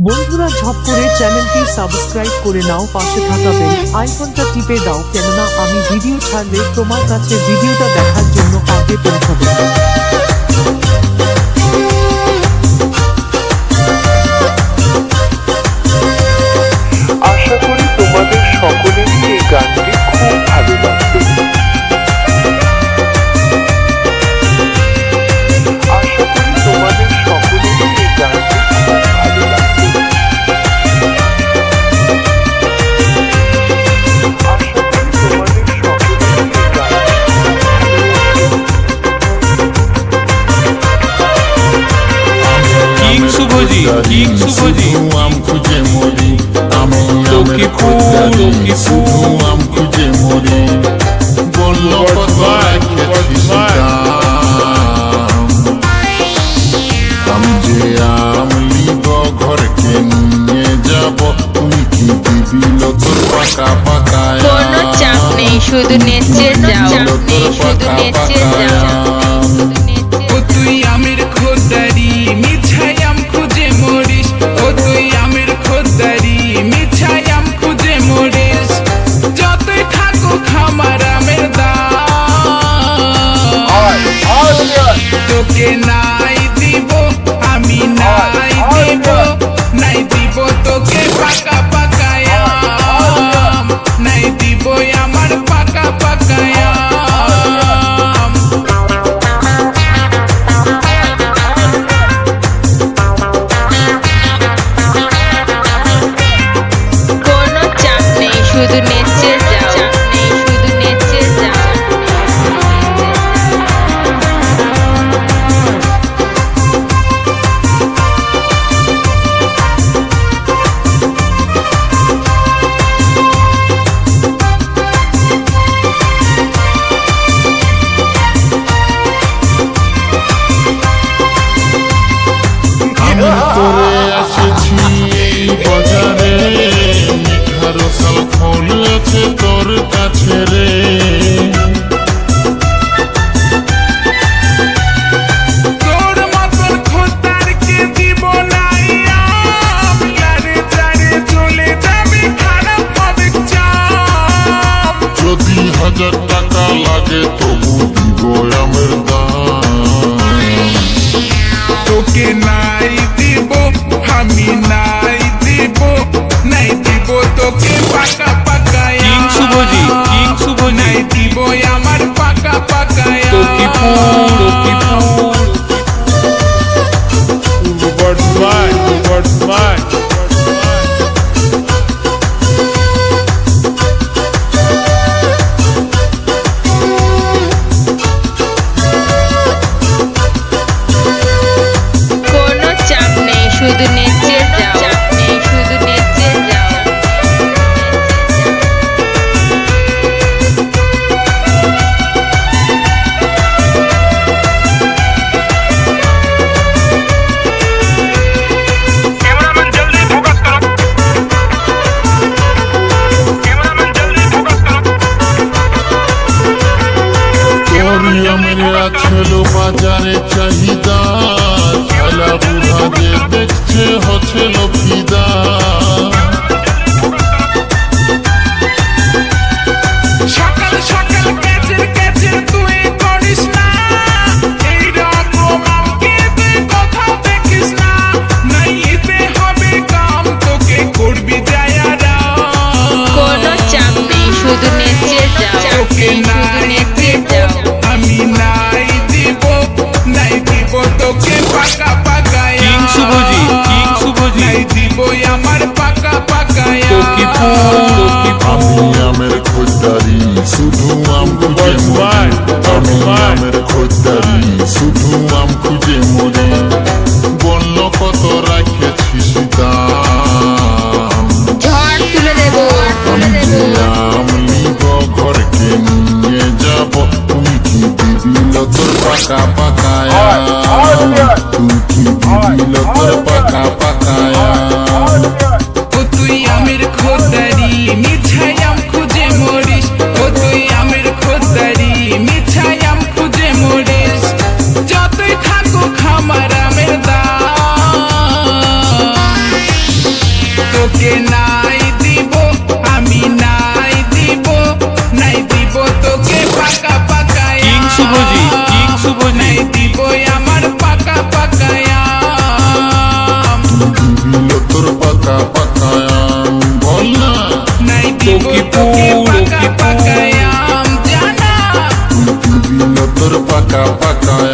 বন্ধুরা ঝপ করে চ্যানেলটি সাবস্ক্রাইব করে নাও, পাশে থাকা বেল আইকনটা টিপে দাও, কেননা আমি ভিডিও ছাড়লে তোমার কাছে ভিডিওটা দেখার জন্য আগে পৌঁছাবে। আশা করি তোমাদের সকলেরই এই গানটি খুব ভালো লাগবে। আশা করি তোমাদের সকলেরই এই গানটি খুব ভালো লাগবে। আশা করি তোমাদের সকলেরই এই গানটি কিং শুভজি আম খুঁজে মরি আমি আমের শুধু আম খুঁজে মরি বলল আমি যে আম লিব ঘরকে নিয়ে যাব তুমি কি দিবিল তোর পাকা পাকায় কোনো চাপ নেই, শুধু নেচে যাও, ও তুই আমের খোদারি মিছাই আম খুঁজে মরিস, ও তুই আমের খোদারি মিছাই আম খুঁজে মরিস, যতই থাকুক আমার আমের দাম তোকে নাই দিব, আমি নাই দিব তোকে পাকা পাকায় আম, নাই দিব আমার পাকা পাকায় আম। কোনো চাপ নেই, শুধু নেচে যাও, শুধু নেচে যাও। আমি তোরে এসেছি এই বাজারে মিঠা রসাল ফল আছে তোর কাছে রে তোর মতন খোদারকে দিব নাই আম, লারে চারে চলে যাবে খারাপ হবে চাম। যদি 1000 টাকা লাগে তবু দিব আমের দাম তোকে নাই দিব, আমি নাই দিব তোকে পাকা পাকায় কিং শুভজি নাই দিব আমার পাকা পাকায় কোনো চাপ নেই, শুধু নেচে যাও, শুধু নেচে যাও। कैमरामैन जल्दी फोकस करो, कैमरामैन जल्दी फोकस करो। তোর আমের ছিল বাজারে চাহিদা খেলা বুড়া যে দেখছে হচ্ছে লফিদা সকাল সকাল ক্যাচের তুই করিস না, এইরকম আমাকে তুই কোথাও দেখিস না, নাইতে হবে কাম তোকে করবি যায় কোনো চাপ নেই, শুধু নেচে যাও, তোকে শুধু নাই নেচে দিব, যাও। আমি নাই দিব তোকে পাকা পাকায় কিং শুভজি নাই দিব আমার পাকা পাকায় আমি আমের খোঁজদারি শুধু আম খুঁজে মরি আমি আমের খোঁজদারি শুধু আম খুঁজে মরি বলল কত রাখেছিস দাম ঝড় তুলে দেবো, আমি যে আম লিব ঘরকে নিয়ে যাব তুমি কি দিবিল তোর পাকা পাকায়া তুমি কি দিবিল তোর পাকা পাকায়া পাকা পাকা